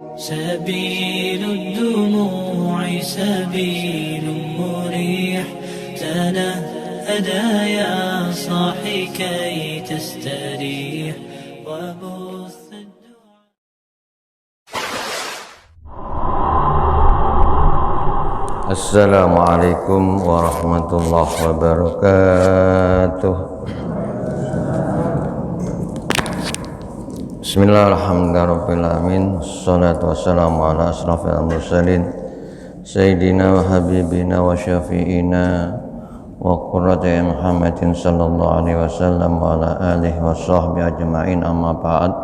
سبيل الدموع سبيل مريح تنهدى يا صاحي كي تستريح وبث الدعاء. Assalamualaikum warahmatullahi wabarakatuh. Bismillahirrahmanirrahim. Assalatu wassalamu ala asrafil mursalin Sayyidina wa habibina wa syafi'ina wa qurrati Muhammadin sallallahu alaihi wasallam wa ala alihi wa sahbihi ajma'in, amma ba'd.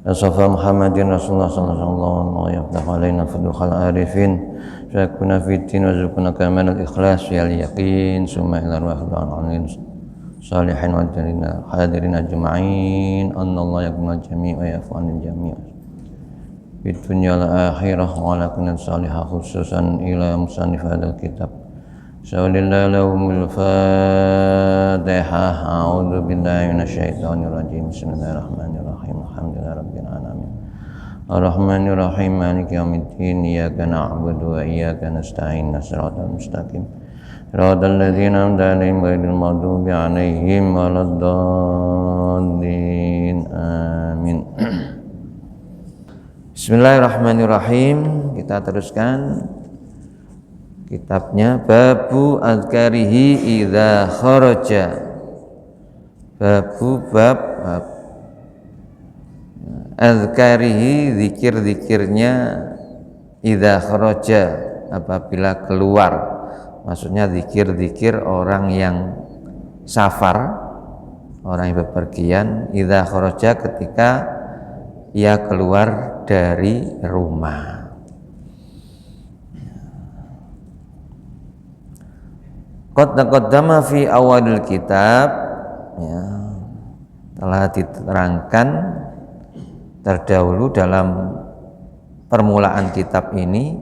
Asafa Muhammadin Rasulullah sallallahu alaihi wasallam wa yaftahu alaina fuduhal arifin syakuna fitin wa zukuna kamal al-ikhlas wal yaqin summa ila ruhil salihin wa hadirin ajma'in annallahu yakmal jami' wa yaf'alul jami' fid dunya wal akhirah wa ala kulli salihah khususan ila musannif hadzal kitab. Sallallahu Fatihah. A'udzu billahi minasyaitonir rajim. Bismillahirrahmanirrahim. Alhamdulillahi rabbil alamin. Ar-Rahmanir Rahim. Maliki yaumiddin. Iyyaka na'budu wa iyyaka nasta'in. Shiratal mustaqim. Shiratal ladzina an'amta 'alaihim ghairil maghdubi 'alaihim waladdallin. Amin. Bismillahirrahmanirrahim. Kita teruskan kitabnya Babu Azkarihi idza kharaja. Bab azkarihi, zikir-zikirnya idza kharaja, apabila keluar. Maksudnya zikir-zikir orang yang safar, orang yang bepergian, idza kharaja, ketika ia keluar dari rumah. Qad taqaddama fi awalil kitab, ya, telah diterangkan terdahulu dalam permulaan kitab ini,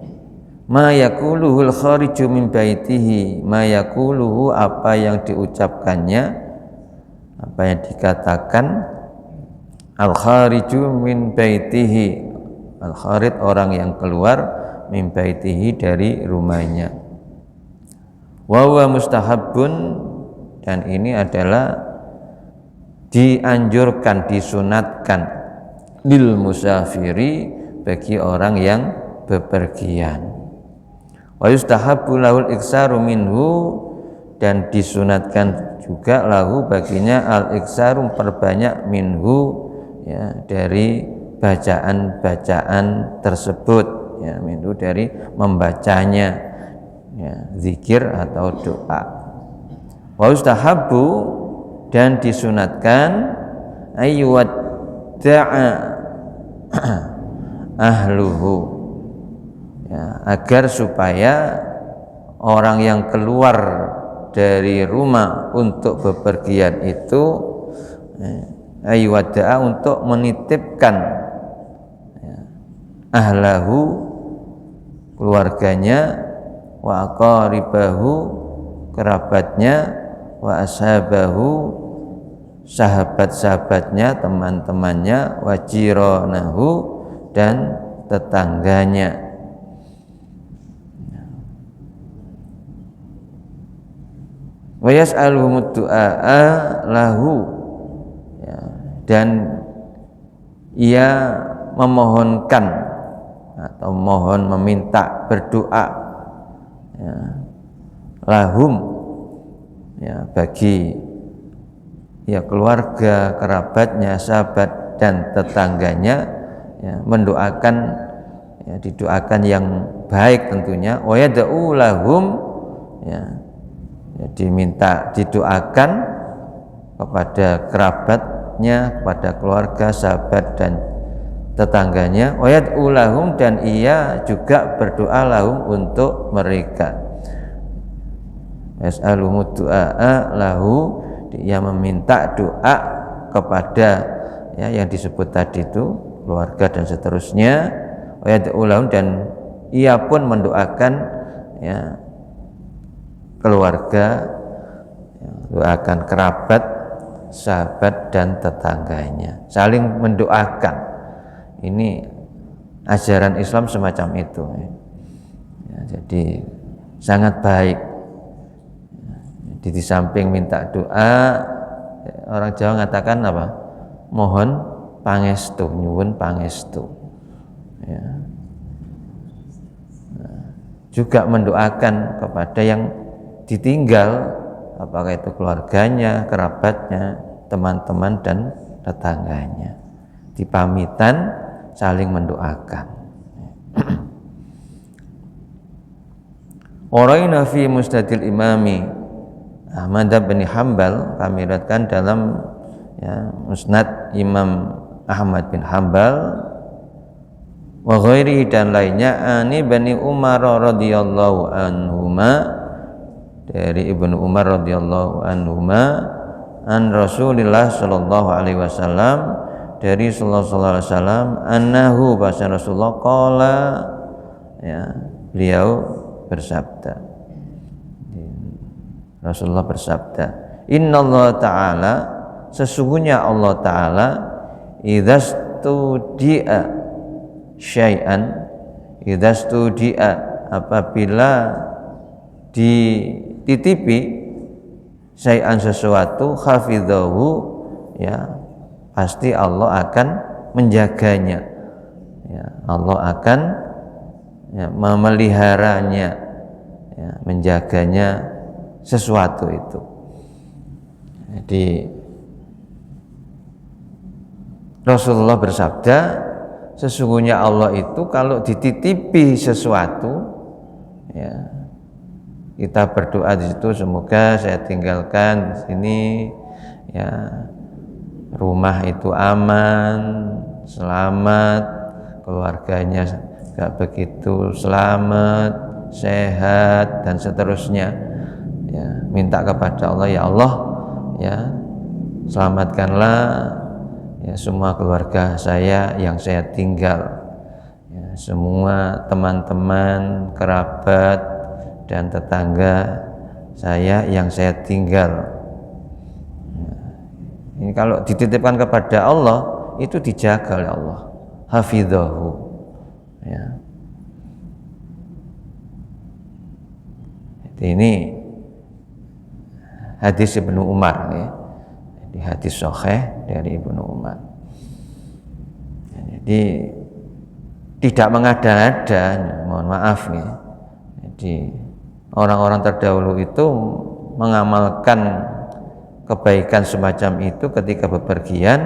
ma yaquluhul khariju min baitihi, ma yaquluhu, apa yang diucapkannya, apa yang dikatakan, al khariju min baitihi, al kharij, orang yang keluar, min baitihi, dari rumahnya. Wa huwa mustahabbun, dan ini adalah dianjurkan, disunatkan, lil musafiri, bagi orang yang bepergian. Wa yustahabbu lahul iksaru minhu, dan disunatkan juga lahu, baginya, al iksaru, perbanyak, minhu, ya, dari bacaan-bacaan tersebut, ya, minhu, dari membacanya, ya, zikir atau doa. Wa yustahabbu, dan disunatkan, ayyuwadda'a ahluhu, ya, agar supaya orang yang keluar dari rumah untuk bepergian itu, ayyuwadda'a, untuk menitipkan, ya, ahlahu, keluarganya, wa aqaribahu, kerabatnya, wa ashabahu, sahabat-sahabatnya, teman-temannya, wa jiranahu, dan tetangganya. Wa yas'aluhumud du'a lahu, ya, dan ia memohonkan atau mohon, meminta, berdoa, ya, lahum, ya, bagi, ya, keluarga, kerabatnya, sahabat dan tetangganya, ya, mendoakan, ya, didoakan yang baik tentunya. Wa yad'u lahum, ya, ya, diminta, didoakan kepada kerabatnya, kepada keluarga, sahabat dan tetangganya. Wa yad'u lahum, dan ia juga berdoa lahum, untuk mereka. Yas'alumud du'a lahu, dia meminta doa kepada, ya, yang disebut tadi itu, keluarga dan seterusnya. Wa yad'u lahum, dan ia pun mendoakan, ya, keluarga, ya, doakan kerabat, sahabat dan tetangganya, saling mendoakan. Ini ajaran Islam semacam itu. Ya, jadi sangat baik. Di samping minta doa, orang Jawa mengatakan apa? Mohon pangestu, nyuwun pangestu. Ya. Juga mendoakan kepada yang ditinggal, apakah itu keluarganya, kerabatnya, teman-teman dan tetangganya. Dipamitan, saling mendoakan. Oraina fi Musnadil Imami Ahmad bin Hambal, kami lihatkan dalam Musnad Imam Ahmad bin Hambal wa ghairihi dan lainnya ani Bani Umar radhiyallahu anhuma, dari Ibnu Umar radhiyallahu anhuma, an Rasulillah sallallahu alaihi wasallam, dari sallallahu alaihi wasallam, annahu bahasa Rasulullah qala, beliau bersabda, Rasulullah bersabda, innallaha ta'ala, sesungguhnya Allah ta'ala, idzastudi'a syai'an, idzastudi'a, apabila dititipi syai'an sesuatu, hafidhahu, ya pasti Allah akan menjaganya, ya Allah akan memeliharanya, ya, menjaganya sesuatu itu. Jadi Rasulullah bersabda, sesungguhnya Allah itu kalau dititipi sesuatu, ya kita berdoa di situ, semoga saya tinggalkan di sini, ya rumah itu aman, selamat, keluarganya gak begitu selamat, sehat dan seterusnya. Ya, minta kepada Allah, ya Allah, ya selamatkanlah ya semua keluarga saya yang saya tinggal, ya, semua teman-teman, kerabat dan tetangga saya yang saya tinggal. Ya, ini kalau dititipkan kepada Allah itu dijaga oleh Allah, hafidhahu, ya. Jadi ini hadis Ibnu Umar, ya. Jadi hadis sahih dari Ibnu Umar. Jadi tidak mengada-ada, mohon maaf, ya. Jadi orang-orang terdahulu itu mengamalkan kebaikan semacam itu ketika bepergian,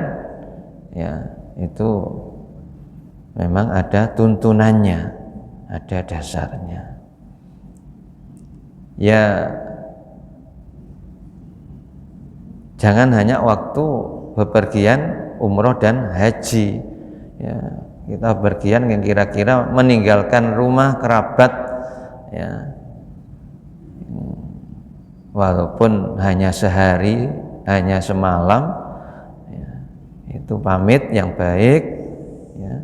ya itu memang ada tuntunannya, ada dasarnya. Ya jangan hanya waktu bepergian umroh dan haji, ya kita bepergian yang kira-kira meninggalkan rumah kerabat, ya walaupun hanya sehari, hanya semalam, ya, itu pamit yang baik, ya,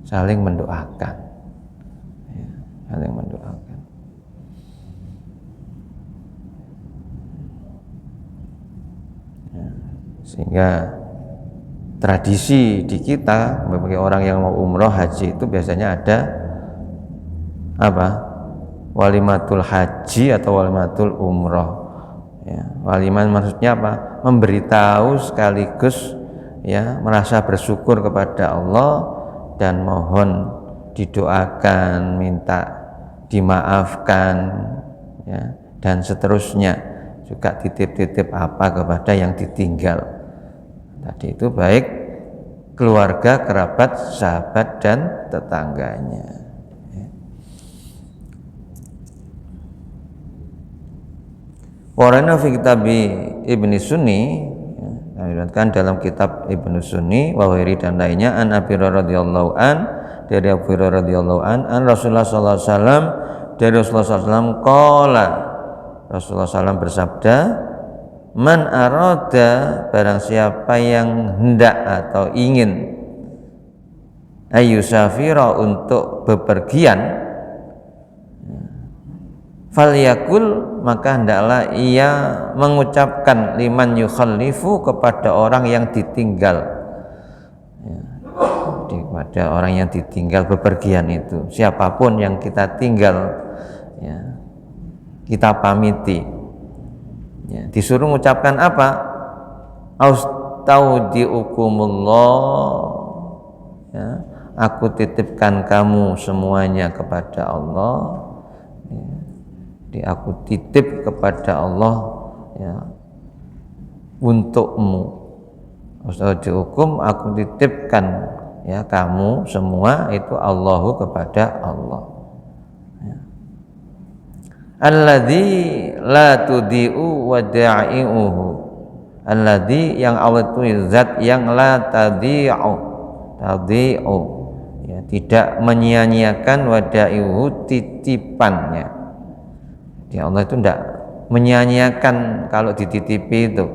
saling mendoakan, ya, saling mendoakan. Sehingga tradisi di kita bagi orang yang mau umroh haji itu biasanya ada apa? Walimatul haji atau walimatul umroh. Ya, walimah maksudnya apa? Memberitahu sekaligus, ya merasa bersyukur kepada Allah dan mohon didoakan, minta dimaafkan, ya, dan seterusnya. Juga titip-titip apa kepada yang ditinggal. Tadi itu baik keluarga, kerabat, sahabat dan tetangganya. Warana fi kitab Ibnu Sunni, diriwayatkan dalam kitab Ibnu Sunni wa ghairi dan lainnya, an Abi Hurairah radhiyallahu an, dari Abu Hurairah radhiyallahu an Rasulullah sallallahu alaihi wasallam, dari Rasulullah sallallahu alaihi wasallam qala, Rasulullah SAW bersabda, man arada, barang siapa yang hendak atau ingin ayyusafira, untuk bepergian, falyakul, maka hendaklah ia mengucapkan, liman yukhallifu, kepada orang yang ditinggal, ya, kepada orang yang ditinggal bepergian itu. Siapapun yang kita tinggal, ya, kita pamiti. Ya, disuruh mengucapkan apa? Astaudiukumullah. Ya, aku titipkan kamu semuanya kepada Allah. Ya, aku titip kepada Allah, ya, untukmu. Astaudiukum, aku titipkan, ya, kamu semua itu Allahu kepada Allah. Ya. Alladzi la tudi'u wada'i'uhu. Alladzi, yang Allah itu zat yang la tadi'u, ya, tidak menyia-nyiakan wada'i'uhu, titipannya. Ya, Allah itu tidak menyia-nyiakan kalau dititipi itu,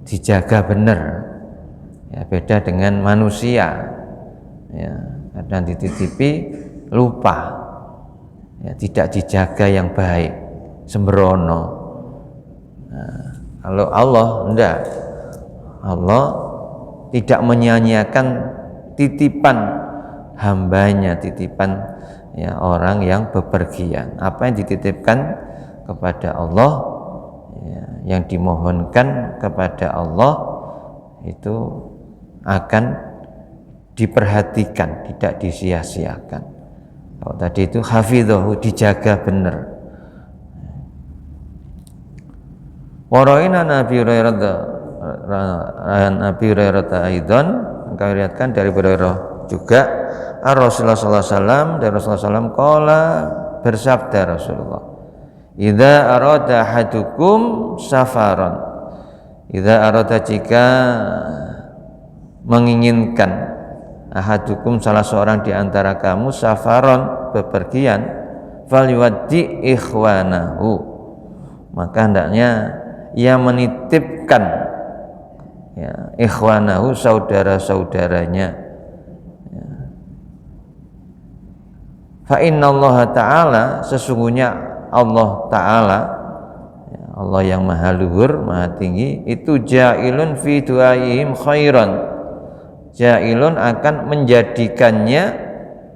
dijaga benar. Ya, beda dengan manusia, ya, kadang dititipi lupa, ya, tidak dijaga yang baik, sembrono. Nah, kalau Allah enggak, Allah tidak menyia-nyiakan titipan hambanya, titipan, ya, orang yang bepergian. Apa yang dititipkan kepada Allah, ya, yang dimohonkan kepada Allah itu akan diperhatikan, tidak disia-siakan. Kalau tadi itu hafidhahu, dijaga benar. Waraina Nabi Hurairah aidan, kami lihatkan dari Hurairah juga, Rasulullah sallallahu alaihi wasallam, dari Rasulullah sallallahu alaihi wasallam qala, bersabda Rasulullah, idza arada ahadukum safaran, idza arada, jika menginginkan, ahadukum, salah seorang di antara kamu, safaron, bepergian, falyuwaddi ikhwanahu, maka hendaknya ia menitipkan, ya, ikhwanahu, saudara-saudaranya. Ya. Fa innallaha ta'ala, sesungguhnya Allah Ta'ala, ya, Allah yang maha luhur, maha tinggi, itu ja'ilun fi du'aihim khairan, ja'ilun, akan menjadikannya,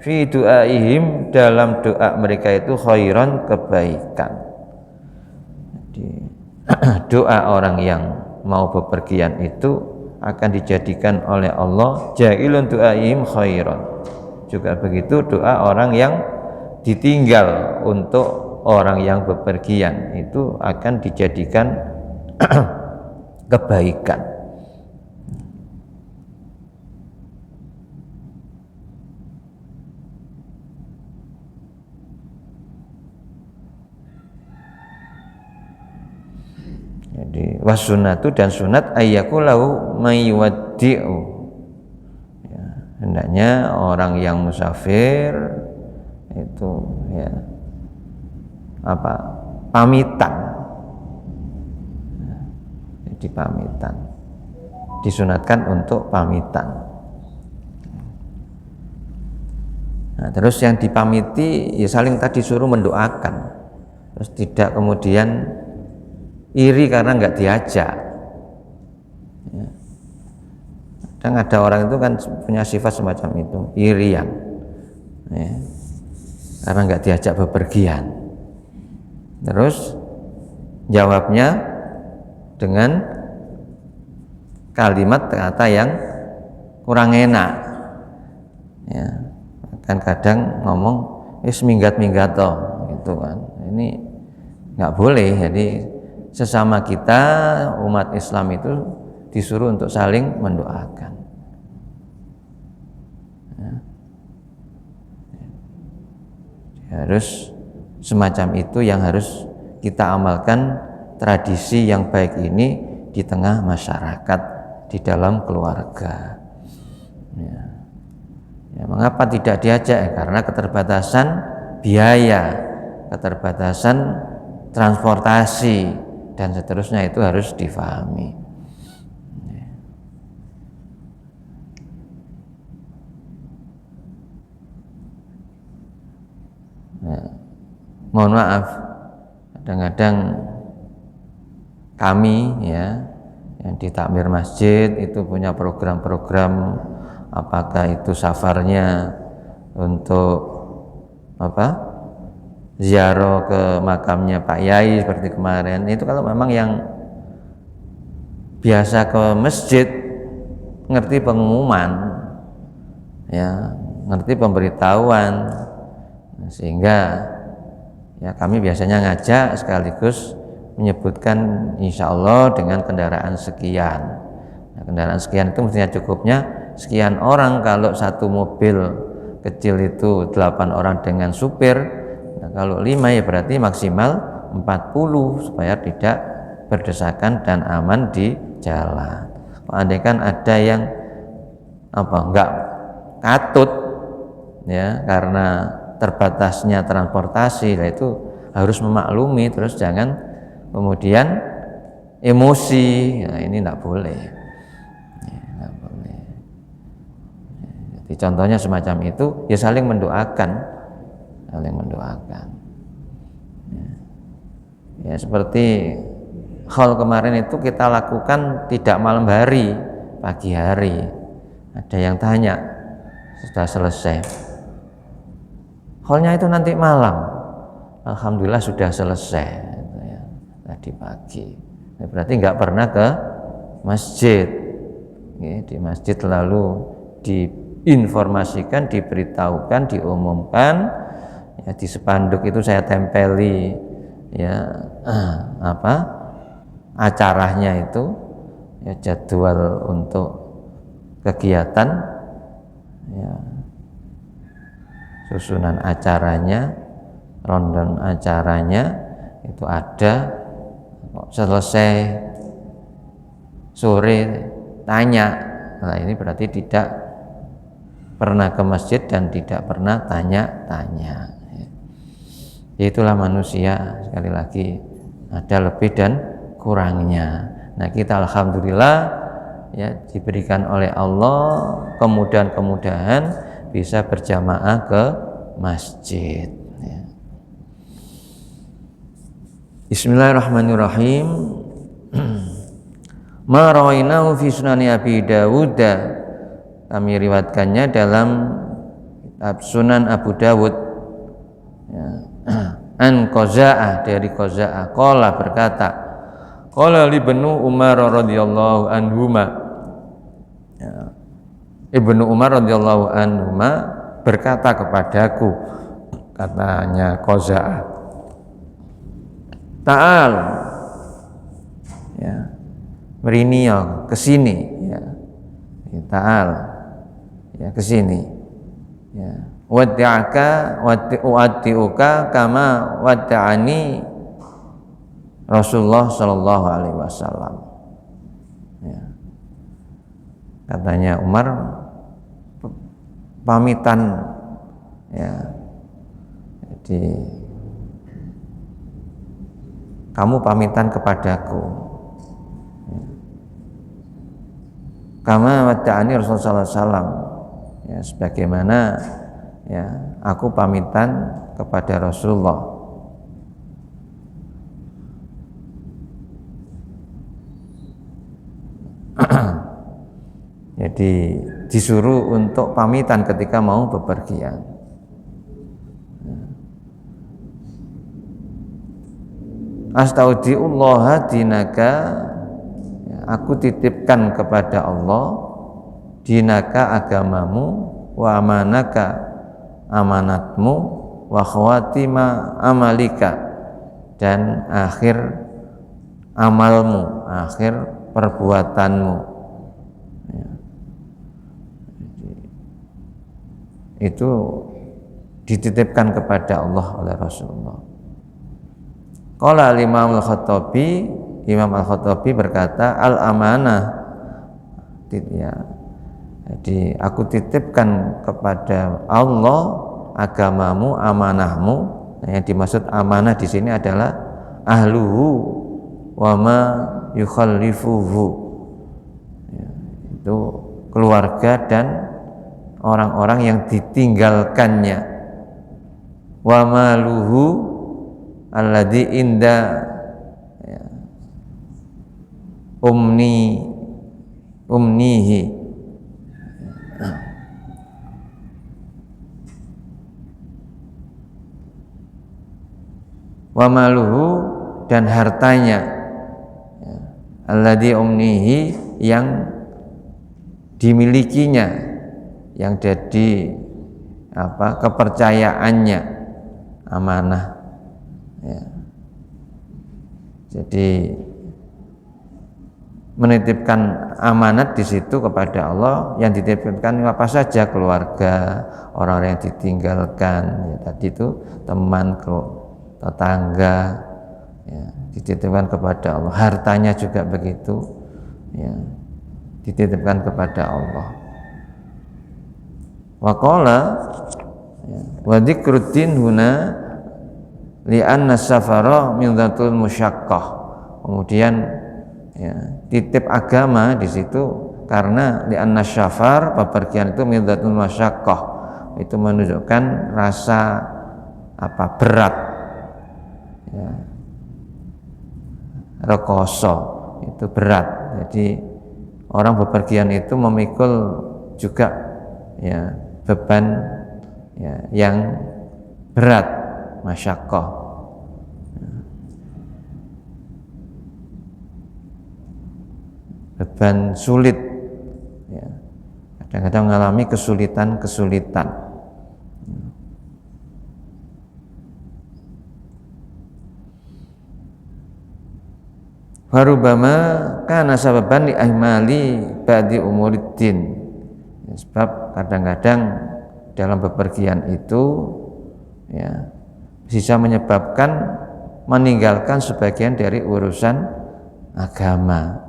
fi du'aihim, dalam doa mereka itu, khairan, kebaikan. Jadi doa orang yang mau bepergian itu akan dijadikan oleh Allah ja'ilun du'aihim khairan. Juga begitu doa orang yang ditinggal untuk orang yang bepergian itu akan dijadikan kebaikan. Jadi wasunatu, dan sunat, ayyakulahu mayuwaddi'u, ya, hendaknya orang yang musafir itu, ya, apa, pamitan, ya, jadi pamitan, disunatkan untuk pamitan. Nah, terus yang dipamiti, ya, saling tadi suruh mendoakan, terus tidak kemudian iri karena nggak diajak. Ya. Dan ada orang itu kan punya sifat semacam itu, irian, ya, karena nggak diajak bepergian. Terus jawabnya dengan kalimat kata yang kurang enak, ya, kan kadang ngomong minggat-minggat toh, gitu kan. Ini nggak boleh. Jadi sesama kita umat Islam itu disuruh untuk saling mendoakan. Ya. Harus semacam itu yang harus kita amalkan, tradisi yang baik ini di tengah masyarakat, di dalam keluarga. Ya. Ya, mengapa tidak diajak? Karena keterbatasan biaya, keterbatasan transportasi, dan seterusnya, itu harus difahami. Nah, mohon maaf, kadang-kadang kami, ya, yang di takmir masjid itu punya program-program apakah itu safarnya untuk ziarah ke makamnya Pak Yai seperti kemarin. Itu kalau memang yang biasa ke masjid, ngerti pengumuman, ya, ngerti pemberitahuan, sehingga ya kami biasanya ngajak sekaligus menyebutkan insya Allah dengan kendaraan sekian. Nah, kendaraan sekian itu mestinya cukupnya sekian orang. Kalau satu mobil kecil itu 8 orang dengan supir, nah kalau 5 ya berarti maksimal 40 supaya tidak berdesakan dan aman di jalan. Andai kan ada yang enggak katut ya karena terbatasnya transportasi, nah itu harus memaklumi, terus jangan kemudian emosi. Nah, ini enggak boleh. Enggak boleh. Jadi contohnya semacam itu ya saling mendoakan. Ya seperti hal kemarin itu kita lakukan tidak malam hari, pagi hari. Ada yang tanya, sudah selesai. Halnya itu nanti malam. Alhamdulillah sudah selesai. Ya, tadi pagi. Ya, berarti nggak pernah ke masjid. Ya, di masjid lalu diinformasikan, diberitahukan, diumumkan. Ya, di spanduk itu saya tempeli ya acaranya itu, ya, jadwal untuk kegiatan, ya, susunan acaranya, rundown acaranya itu ada. Selesai sore tanya, nah ini berarti tidak pernah ke masjid dan tidak pernah tanya-tanya. Itulah manusia, sekali lagi ada lebih dan kurangnya. Nah kita alhamdulillah ya diberikan oleh Allah kemudahan-kemudahan bisa berjamaah ke masjid. Ya. Bismillahirrahmanirrahim. Ma rawainahu fi sunani Abi Dawud, kami riwayatkannya dalam Sunan Abu Dawud, ya. An Qaza'ah, dari Qaza'ah, qala berkata, qala li Ibnu Umar radhiyallahu anhuma, ya. Ibnu Umar radhiyallahu anhuma berkata kepadaku, katanya Qaza'ah, ta'al, ya, merinio kesini, ya, ta'al, ya, kesini, ya, wad'aka wati'uka kama wad'ani Rasulullah sallallahu alaihi wasallam, ya. Katanya Umar, pamitan, ya, jadi kamu pamitan kepadaku, ya. Kama wad'ani Rasulullah sallallahu alaihi wasallam, ya, sebagaimana, ya, aku pamitan kepada Rasulullah. Jadi disuruh untuk pamitan ketika mau bepergian. Astaudiullah dinaka, ya, aku titipkan kepada Allah dinaka agamamu, wa amanaka amanatmu, wa khawatima amalika dan akhir amalmu, akhir perbuatanmu, ya. Itu dititipkan kepada Allah oleh Rasulullah. Qala Imam Al-Khattabi, Imam Al-Khattabi berkata, al-amanah, ya, jadi aku titipkan kepada Allah agamamu, amanahmu. Nah, yang dimaksud amanah di sini adalah ahluhu wa ma yukhallifuhu, ya, itu keluarga dan orang-orang yang ditinggalkannya. Wa maluhu alladzi inda, ya, umnihi. wa maluhu dan hartanya, ya, alladzi umnihi yang dimilikinya, yang jadi kepercayaannya, amanah, ya. Jadi menitipkan amanat di situ kepada Allah, yang dititipkan apa saja, keluarga, orang-orang yang ditinggalkan, ya, tadi itu teman, tetangga, ya, dititipkan kepada Allah. Hartanya juga begitu, ya, dititipkan kepada Allah. Wa qala wa dzikruddin huna li'anna safara min dzatul musyaqqah. Kemudian, ya, titip agama di situ karena li'anna syafar, bepergian itu min dzatul musyaqqah, itu menunjukkan rasa berat, ya, rekoso, itu berat. Jadi orang bepergian itu memikul juga, ya, beban, ya, yang berat, masyaqqah. Beban sulit, ya, kadang-kadang mengalami kesulitan. Farubama kana sababan li ahmali ba'di umuriddin. Sebab kadang-kadang dalam bepergian itu, ya, bisa menyebabkan meninggalkan sebagian dari urusan agama.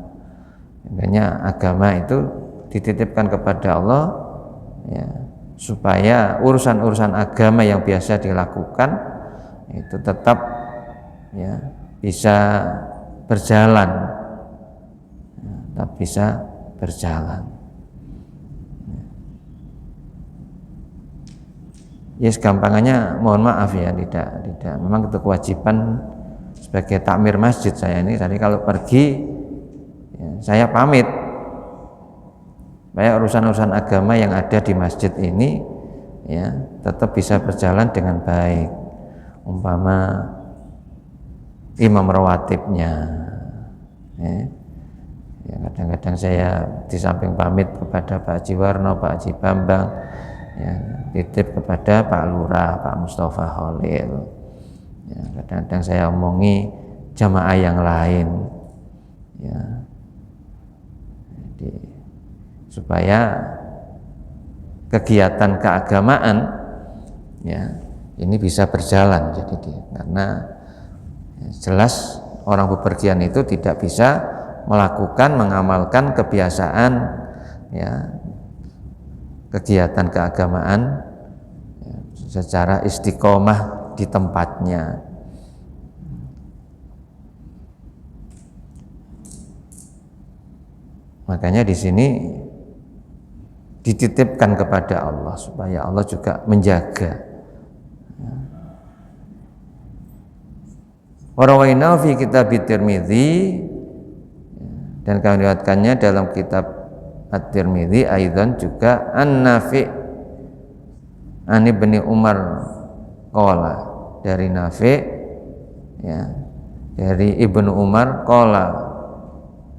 Makanya agama itu dititipkan kepada Allah, ya, supaya urusan-urusan agama yang biasa dilakukan itu tetap, ya, bisa berjalan, ya, tetap bisa berjalan. Ya, segampangannya, mohon maaf ya, tidak memang itu kewajiban sebagai takmir masjid saya ini. Tadi kalau pergi, ya, saya pamit supaya urusan-urusan agama yang ada di masjid ini, ya, tetap bisa berjalan dengan baik. Umpama imam rawatibnya, ya, kadang-kadang saya di samping pamit kepada Pak Haji Warno, Pak Haji Bambang, ya, titip kepada Pak Lurah, Pak Mustafa Khalil, ya, kadang-kadang saya omongi jamaah yang lain, ya, jadi supaya kegiatan keagamaan, ya, ini bisa berjalan. Jadi karena, ya, jelas orang bepergian itu tidak bisa mengamalkan kebiasaan, ya, kegiatan keagamaan, ya, secara istiqomah di tempatnya. Makanya di sini dititipkan kepada Allah supaya Allah juga menjaga. Warawaina fi kitab Tirmidzi, dan kami riwayatkannya dalam kitab At-Tirmidzi aidan juga An-Nafi' an Ibnu Umar qala, dari Nafi', ya, dari Ibnu Umar qala,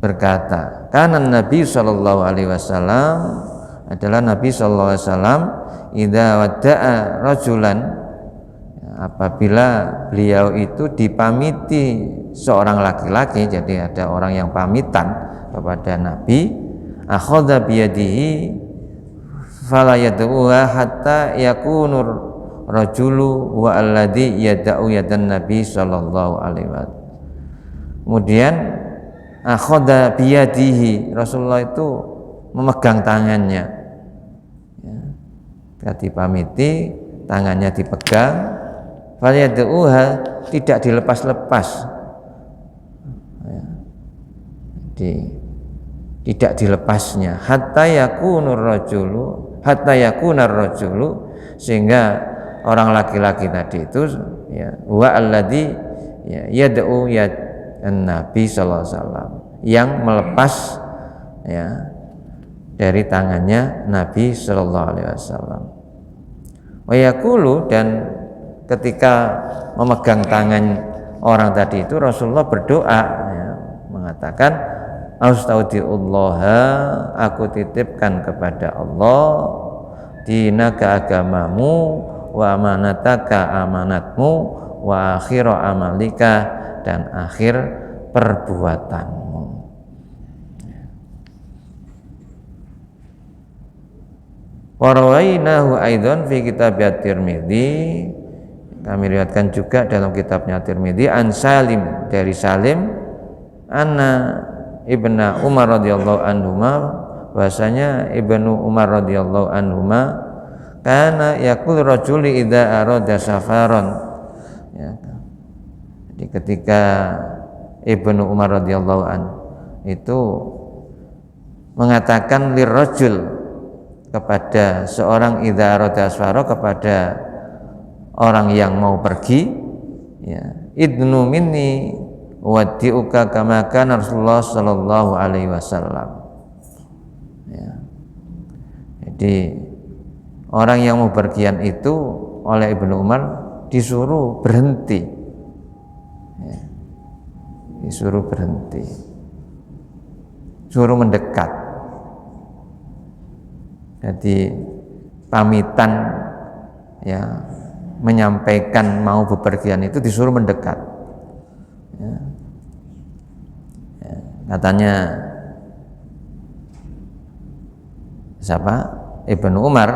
berkata, kana Nabi sallallahu alaihi wasallam, adalah Nabi sallallahu alaihi wasallam, idza wada'a rajulan, apabila beliau itu dipamiti seorang laki-laki, jadi ada orang yang pamitan kepada Nabi, akhadha biyadihi fala yad'uha hatta yakunur rajulu wa alladhi yad'u yadan Nabi sallallahu alaihi wasallam. Kemudian akhadha biyadihi, Rasulullah itu memegang tangannya, ya, ketika dipamiti tangannya dipegang, fala yad'uha, tidak dilepas-lepas, ya, tidak dilepasnya, hatta yakunar rajulu, sehingga orang laki-laki tadi itu, ya, wa alladzi, ya, yad'u yadan Nabi sallallahu alaihi wasallam, yang melepas, ya, dari tangannya Nabi sallallahu alaihi wasallam. Wa yaqulu, dan ketika memegang tangan orang tadi itu Rasulullah berdoa ya, mengatakan astaudiullah, aku titipkan kepada Allah dinaka agamamu, wa amanataka amanatmu, wa akhira amalika, dan akhir perbuatanmu. Wa rawainahu aidan fi kitab At-Tirmidzi, kami riwayatkan juga dalam kitabnya Tirmidzi an Salim, dari Salim anna Ibnu Umar radhiyallahu anhuma, bahasanya Ibnu Umar radhiyallahu anhuma kana yaqul rajuli idza arada safaran ya. Jadi ketika Ibnu Umar radhiyallahu an itu mengatakan lirrajul, kepada seorang idza arada safara, kepada orang yang mau pergi ya, idnu minni wadi'uka kama kana Rasulullah sallallahu alaihi wasallam ya. Jadi orang yang mau berpergian itu oleh Ibnu Umar disuruh berhenti ya. Disuruh berhenti, suruh mendekat. Jadi pamitan ya, menyampaikan mau bepergian itu disuruh mendekat ya. Ya, katanya siapa? Ibnu Umar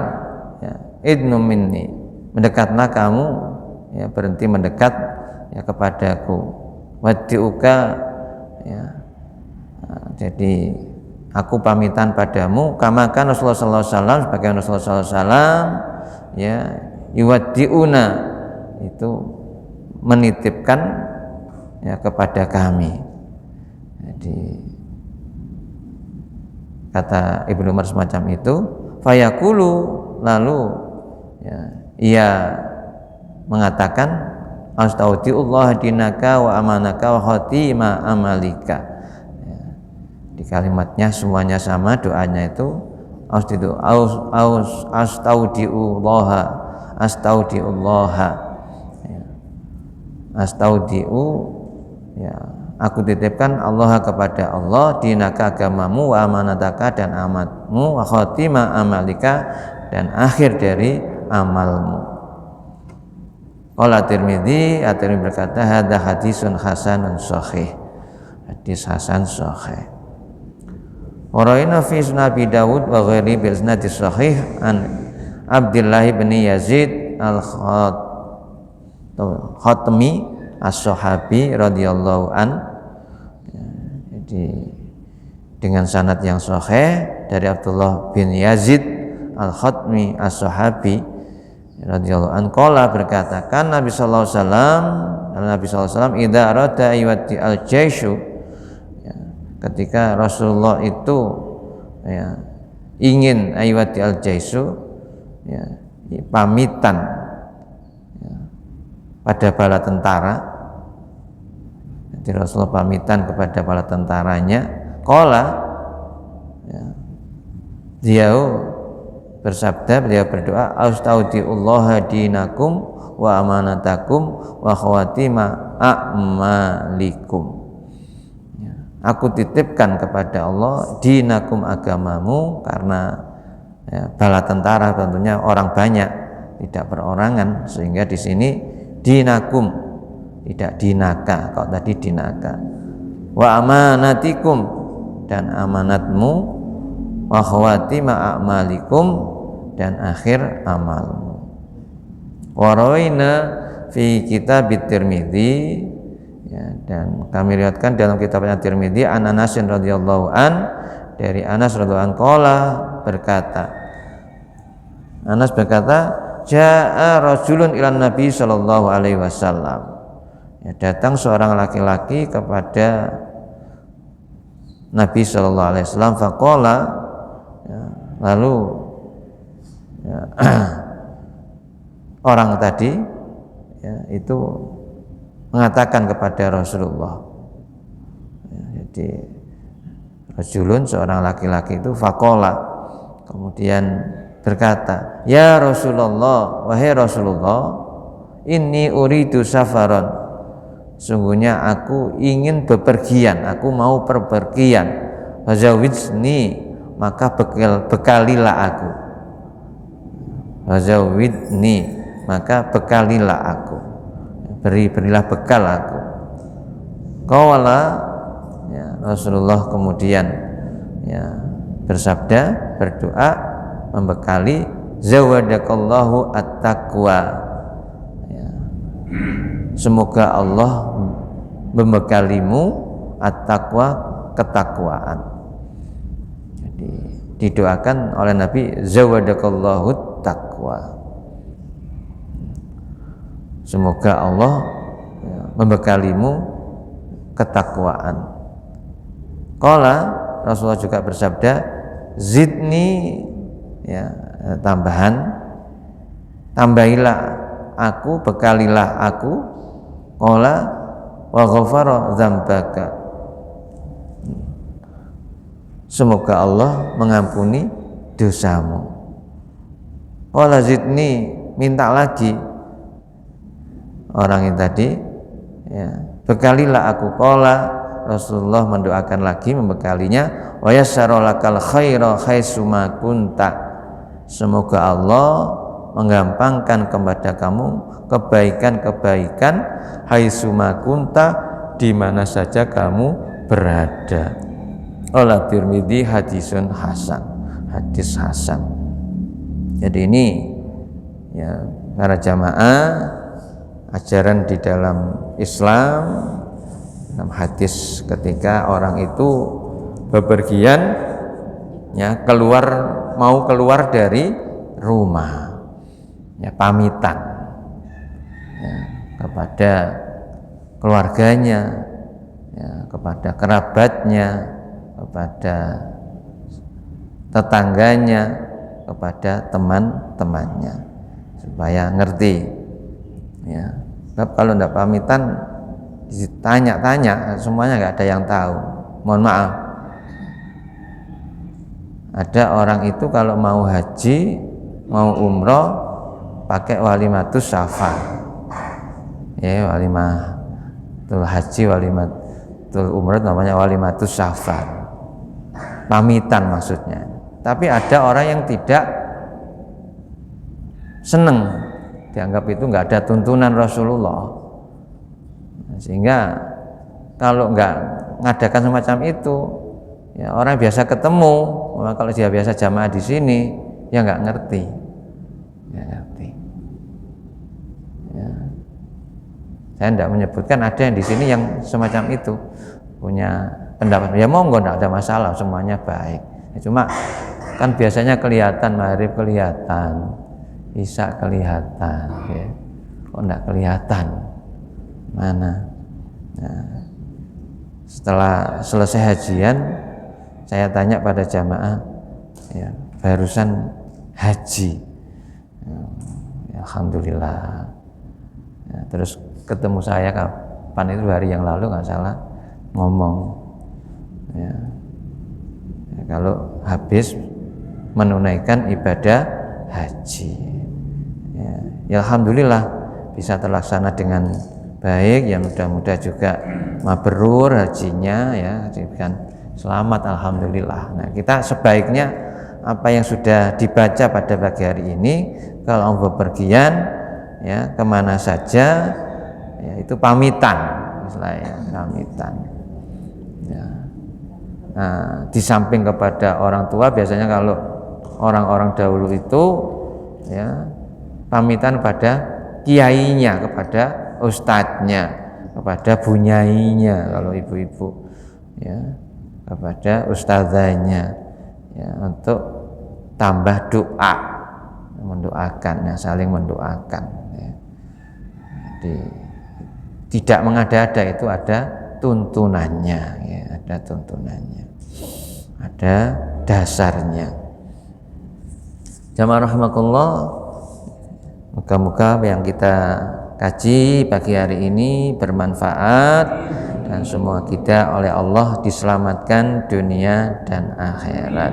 ya, idnu minni, mendekatlah kamu ya, berhenti mendekat ya kepadaku, wadi'uka ya, nah, jadi aku pamitan padamu kama kan Rasulullah sallallahu alaihi wasallam, sebagai Rasulullah sallallahu alaihi wasallam ya, yuwaddi'una, itu menitipkan ya kepada kami. Jadi kata Ibnu Umar semacam itu, fayaqulu, lalu ya, ia mengatakan astaudiullah dinaka wa amanaka wa khatima amalika ya. Di kalimatnya semuanya sama, doanya itu astaudiullah ya. Astaudiu ya, aku titipkan Allah kepada Allah, dinaka agamamu, wa amanataka, dan amatmu, wa khatima amalika, dan akhir dari amalmu. Qala Tirmidzi, At-Tirmidzi berkata hadza hadisun hasanun sahih, hadis hasan sahih. Waraina fi Sunan Abi Dawud wa ghairi bil isnad sahih an Abdullah bin Yazid al-Khatmi as-Sahabi radhiyallahu an ya, jadi dengan sanad yang sahih dari Abdullah bin Yazid al-Khatmi as-Sahabi radhiyallahu an, qala, berkata kan Nabi sallallahu alaihi wasallam, Nabi sallallahu alaihi wasallam idza arada ayyati al-jaishu ya, ketika Rasulullah itu ya, ingin ayyati al-jaishu ya, pamitan ya, pada bala tentara. Jadi Rasulullah pamitan kepada bala tentaranya, qala ya, beliau bersabda, beliau berdoa astaudiullah dinakum wa amanatakum wa khawatima a'malikum ya, aku titipkan kepada Allah dinakum, agamamu, karena ya, bala tentara tentunya orang banyak, tidak perorangan, sehingga di sini dinakum, tidak dinaka, kalau tadi dinaka, wa amanatikum, dan amanatmu, wa khawatima a'malikum, dan akhir amalmu. Wa rawaina fi kitab Tirmidzi ya, dan kami riwayatkan dalam kitabnya Tirmidzi an Anas radhiyallahu an, dari Anas radhiyallahu an qala, berkata, Anas berkata, jaa rajulun ilan Nabi sallallahu alaihi wasallam ya, datang seorang laki-laki kepada Nabi sallallahu alaihi wasallam, faqala ya, lalu ya, orang tadi ya, itu mengatakan kepada Rasulullah ya, jadi rajulun, seorang laki-laki itu, faqala, kemudian berkata, ya Rasulullah, wahai Rasulullah, inni uridu safaran, sungguhnya aku ingin bepergian, aku mau perpergian. Fazawidni, maka bekalilah aku. Fazawidni, maka bekalilah aku. Berilah bekal aku. Qala, ya, Rasulullah kemudian ya bersabda, berdoa, membekali, zawadakallahu at-taqwa, ya, semoga Allah membekalimu at-taqwa, ketakwaan. Jadi didoakan oleh Nabi, zawadakallahu taqwa, semoga Allah ya, membekalimu ketakwaan. Qala, Rasulullah juga bersabda, zidni, ya, tambahilah aku, bekalilah aku. Qala wa ghafara dzambaka, semoga Allah mengampuni dosamu. Qala zidni, minta lagi orang yang tadi, ya, bekalilah aku. Qala, Rasulullah mendoakan lagi, membekalinya, wa yassara lakal khaira haitsuma kunta, semoga Allah menggampangkan kepada kamu kebaikan-kebaikan haitsuma kunta, di mana saja kamu berada. Ola Tirmidzi, hadisun hasan, hadis hasan. Jadi ini ya para jamaah, ajaran di dalam Islam, dalam hadis ketika orang itu bepergian, ya, mau keluar dari rumah, ya, pamitan, ya, kepada keluarganya, ya, kepada kerabatnya, kepada tetangganya, kepada teman-temannya, supaya ngerti, ya. Sebab kalau tidak pamitan, ditanya-tanya semuanya nggak ada yang tahu. Mohon maaf, ada orang itu kalau mau haji, mau umroh, pakai walimatus safar, ya, walimatul haji, walimatul umroh, namanya walimatus safar, pamitan maksudnya. Tapi ada orang yang tidak seneng, dianggap itu nggak ada tuntunan Rasulullah, sehingga kalau nggak ngadakan semacam itu, ya, orang biasa ketemu, kalau dia biasa jamaah di sini, ya nggak ngerti, ya. Saya tidak menyebutkan ada yang di sini yang semacam itu punya pendapat, ya monggo, nggak ada masalah, semuanya baik. Ya, cuma kan biasanya kelihatan, maghrib kelihatan, isya kelihatan, ya. Kok nggak kelihatan mana? Nah, setelah selesai hajian, saya tanya pada jamaah, ya, barusan haji, ya, alhamdulillah, ya, terus ketemu saya kapan itu, hari yang lalu nggak salah, ngomong, ya, ya, kalau habis menunaikan ibadah haji, ya, alhamdulillah bisa terlaksana dengan baik, ya, mudah-mudahan juga mabrur hajinya, ya, diberikan selamat, alhamdulillah. Nah, kita sebaiknya apa yang sudah dibaca pada pagi hari ini, kalau mau bepergian, ya, kemana saja, ya, itu pamitan, istilahnya pamitan, ya. Nah, di samping kepada orang tua, biasanya kalau orang-orang dahulu itu, ya, pamitan pada kiainya, kepada ustadznya, kepada bunyainya kalau ibu-ibu, ya, kepada ustadzanya, ya, untuk tambah doa, mendoakan, ya, saling mendoakan, ya. Jadi tidak mengada-ada, itu ada tuntunannya, ya, ada tuntunannya, ada dasarnya. Jamaah rahimakumullah, moga-moga yang kita kaji pagi hari ini bermanfaat, dan semua kita oleh Allah diselamatkan dunia dan akhirat.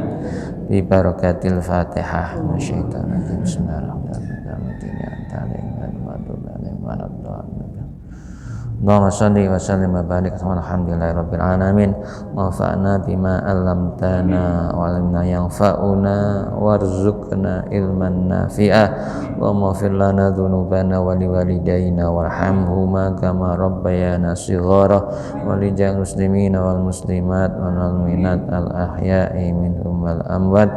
Bi barakatil Fatihah. Bismillahirrahmanirrahim. Allahumma shalli wa sallim wa barik alhamdulillahi rabbil alamin. Wanfa'na bima 'allamtana wa 'allimna yanfa'una warzuqna ilman nafi'a. Allahumma ighfir lana dhunubana wa liwalidayna warhamhuma kama rabbayana shighara wa li jami'il muslimina wal muslimat wal mu'minat al ahya'i minhum wal amwat.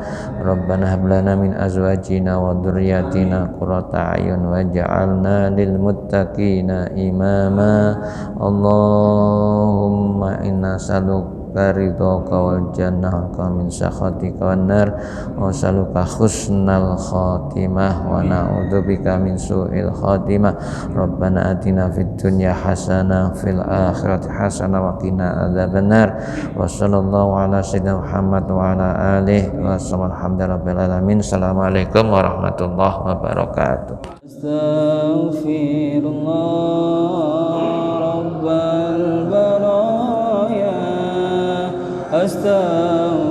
Rabbana hab lana min azwajina wa dhurriyyatina qurrata a'yun waj'alna lil muttaqina imama. Allahumma inna nas'aluka ridhaka wal jannah wa min sakhatika wan nar wa nas'aluka husnal khatimah wa na'udzubika min su'il khatimah. Rabbana atina fid dunya hasanah fil akhirati hasanah wa qina adzabannar. Wa sallallahu ala sayyidina Muhammad wa ala alihi wa alhamdulillahi alamin. Assalamualaikum warahmatullahi wabarakatuh. Astaghfirullah rabbal baraya, astaghfirullah